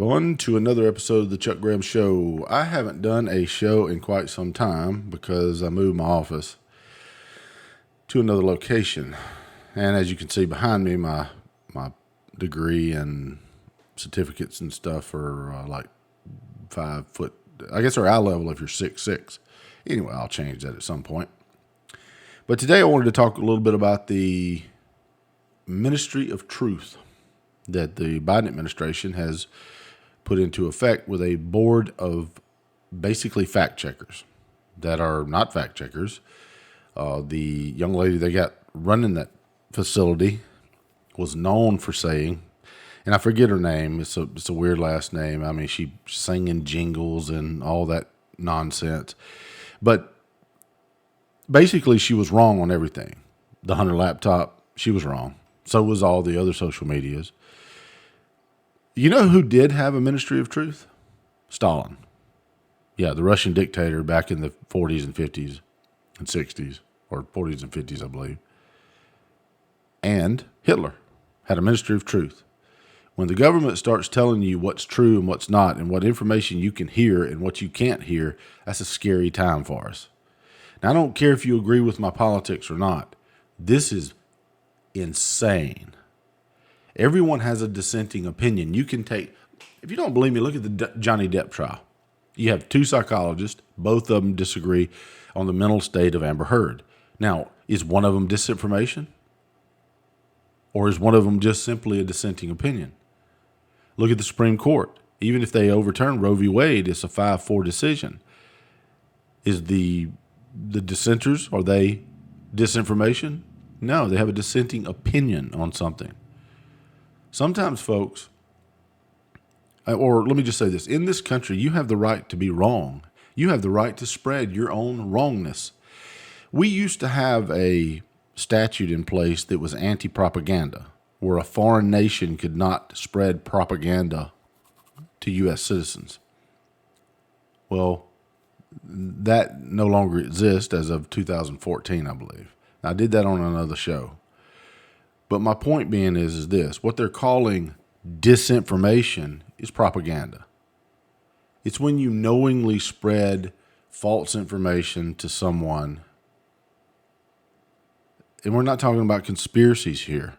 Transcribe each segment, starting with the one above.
On to another episode of the Chuck Graham Show. I haven't done a show in quite some time because I moved my office to another location. And as you can see behind me, my degree and certificates and stuff are like 5 foot. I guess they're eye level if you're 6'6". Anyway, I'll change that at some point. But today I wanted to talk a little bit about the Ministry of Truth that the Biden administration has put into effect with a board of basically fact checkers that are not fact checkers. The young lady they got running that facility was known for saying, and I forget her name, it's a weird last name. I mean, she singing jingles and all that nonsense. But basically, she was wrong on everything. The Hunter laptop, she was wrong. So was all the other social medias. You know who did have a ministry of truth? Stalin. Yeah, the Russian dictator back in the 40s and 50s and 60s, or 40s and 50s, I believe. And Hitler had a ministry of truth. When the government starts telling you what's true and what's not, and what information you can hear and what you can't hear, that's a scary time for us. Now, I don't care if you agree with my politics or not. This is insane. Everyone has a dissenting opinion. You can take, if you don't believe me, look at the Johnny Depp trial. You have 2 psychologists, both of them disagree on the mental state of Amber Heard. Now, is one of them disinformation? Or is one of them just simply a dissenting opinion? Look at the Supreme Court. Even if they overturn Roe v. Wade, it's a 5-4 decision. Is the dissenters, are they disinformation? No, they have a dissenting opinion on something. Sometimes, folks, or let me just say this, in this country, you have the right to be wrong. You have the right to spread your own wrongness. We used to have a statute in place that was anti-propaganda, where a foreign nation could not spread propaganda to U.S. citizens. Well, that no longer exists as of 2014, I believe. I did that on another show. But my point being is this. What they're calling disinformation is propaganda. It's when you knowingly spread false information to someone. And we're not talking about conspiracies here.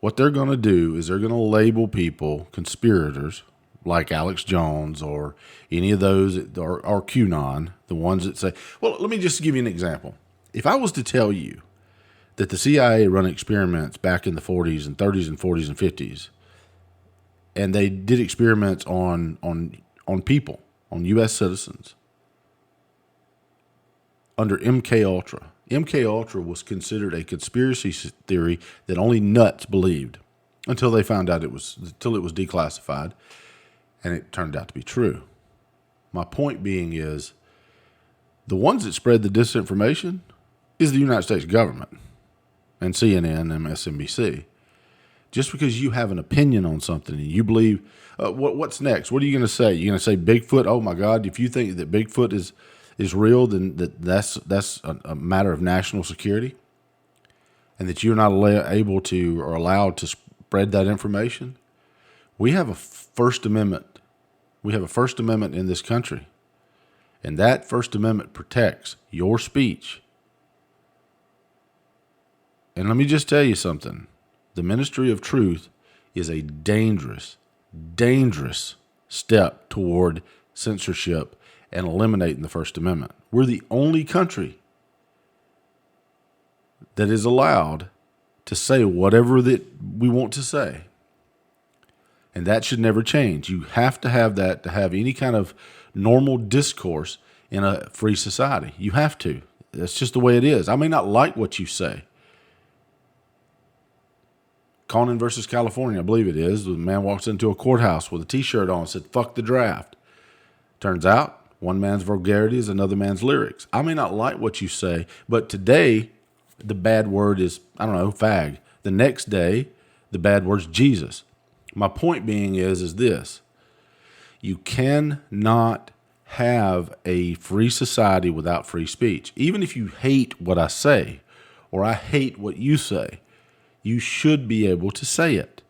What they're going to do is they're going to label people conspirators like Alex Jones or any of those, or QAnon, the ones that say, well, let me just give you an example. If I was to tell you that the CIA run experiments back in the 40s and 30s and 40s and 50s, and they did experiments on people, on U.S. citizens, under MK Ultra. MK Ultra was considered a conspiracy theory that only nuts believed until it was declassified, and it turned out to be true. My point being is, the ones that spread the disinformation is the United States government and CNN and MSNBC. Just because you have an opinion on something and you believe, what's next? What are you going to say? You're going to say Bigfoot? Oh my God! If you think that Bigfoot is real, then that's a matter of national security, and that you're not able to or allowed to spread that information. We have a First Amendment. We have a First Amendment in this country, and that First Amendment protects your speech. And let me just tell you something. The Ministry of Truth is a dangerous, dangerous step toward censorship and eliminating the First Amendment. We're the only country that is allowed to say whatever that we want to say. And that should never change. You have to have that to have any kind of normal discourse in a free society. You have to. That's just the way it is. I may not like what you say. Conan versus California, I believe it is. The man walks into a courthouse with a T-shirt on and said, "Fuck the draft." Turns out, one man's vulgarity is another man's lyrics. I may not like what you say, but today, the bad word is, I don't know, fag. The next day, the bad word's Jesus. My point being is this. You cannot have a free society without free speech. Even if you hate what I say, or I hate what you say, you should be able to say it.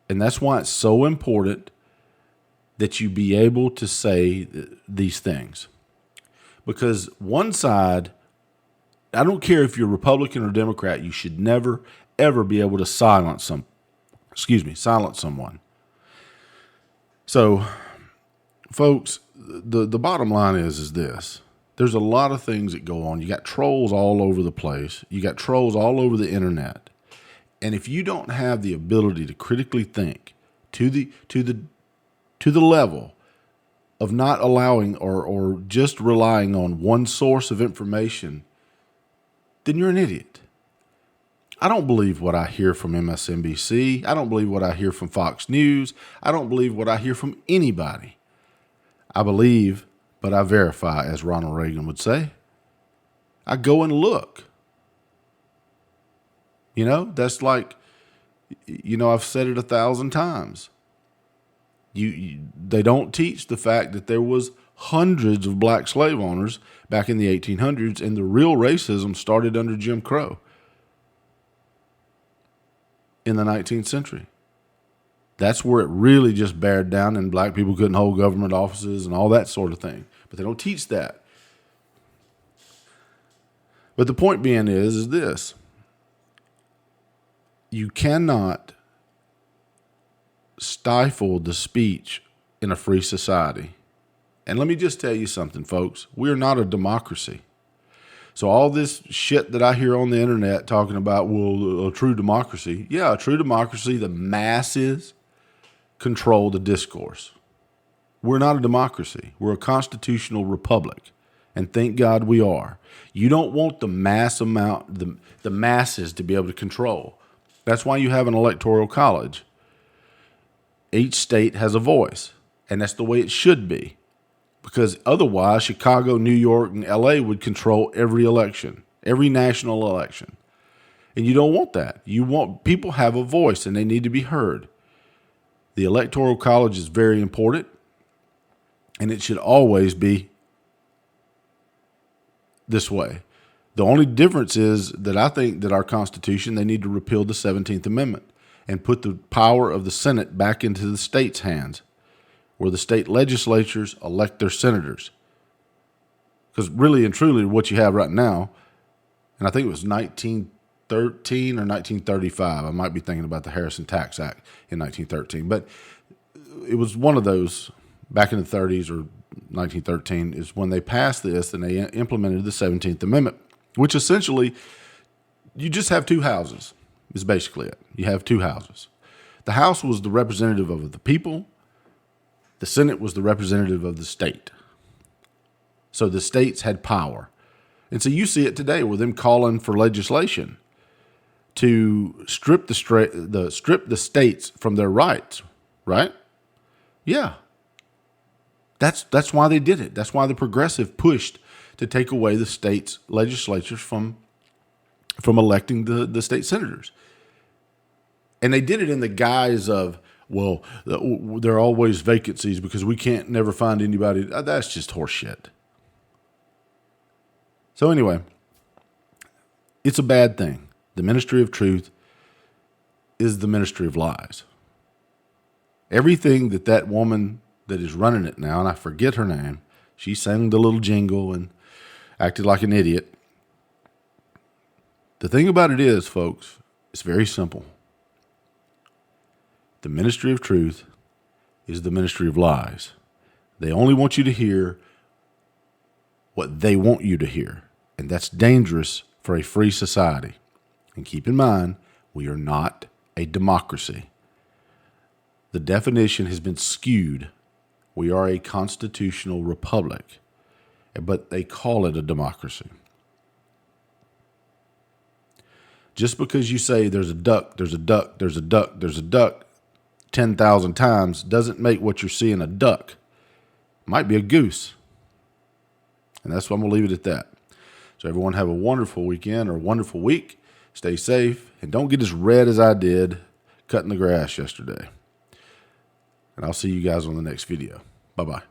And that's why it's so important that you be able to say these things. Because one side, I don't care if you're Republican or Democrat, you should never, ever be able to silence someone. So, folks, the bottom line is this. There's a lot of things that go on. You got trolls all over the place. You got trolls all over the internet. And if you don't have the ability to critically think to the level of not allowing or just relying on one source of information, then you're an idiot. I don't believe what I hear from MSNBC. I don't believe what I hear from Fox News. I don't believe what I hear from anybody. I believe, but I verify, as Ronald Reagan would say. I go and look. That's like, I've said it 1,000 times. They don't teach the fact that there was hundreds of black slave owners back in the 1800s, and the real racism started under Jim Crow in the 19th century. That's where it really just bared down, and black people couldn't hold government offices and all that sort of thing. But they don't teach that. But the point being is this. You cannot stifle the speech in a free society. And let me just tell you something, folks. We're not a democracy. So all this shit that I hear on the internet talking about, a true democracy. Yeah, a true democracy, the masses control the discourse. We're not a democracy. We're a constitutional republic. And thank God we are. You don't want the masses to be able to control. That's why you have an electoral college. Each state has a voice, and that's the way it should be. Because otherwise, Chicago, New York, and LA would control every election, every national election. And you don't want that. You want people have a voice, and they need to be heard. The Electoral College is very important, and it should always be this way. The only difference is that I think that our Constitution, they need to repeal the 17th Amendment and put the power of the Senate back into the state's hands, where the state legislatures elect their senators. Because really and truly what you have right now, and I think it was 1913 or 1935, I might be thinking about the Harrison Tax Act in 1913, but it was one of those back in the 30s or 1913 is when they passed this and they implemented the 17th Amendment, which essentially you just have two houses is basically it. You have two houses. The House was the representative of the people. The Senate was the representative of the state. So the states had power. And so you see it today with them calling for legislation to strip the states from their rights, right? Yeah. That's why they did it. That's why the progressive pushed to take away the state's legislatures from electing the state senators. And they did it in the guise of, well, there are always vacancies because we can't never find anybody. That's just horseshit. So anyway, it's a bad thing. The ministry of truth is the ministry of lies. Everything that woman that is running it now, and I forget her name, she sang the little jingle and acted like an idiot. The thing about it is, folks, it's very simple. The ministry of truth is the ministry of lies. They only want you to hear what they want you to hear, and that's dangerous for a free society. And keep in mind, we are not a democracy. The definition has been skewed. We are a constitutional republic, but they call it a democracy. Just because you say there's a duck, there's a duck, there's a duck, there's a duck 10,000 times doesn't make what you're seeing a duck. It might be a goose. And that's why I'm going to leave it at that. So everyone have a wonderful weekend or a wonderful week. Stay safe and don't get as red as I did cutting the grass yesterday. And I'll see you guys on the next video. Bye-bye.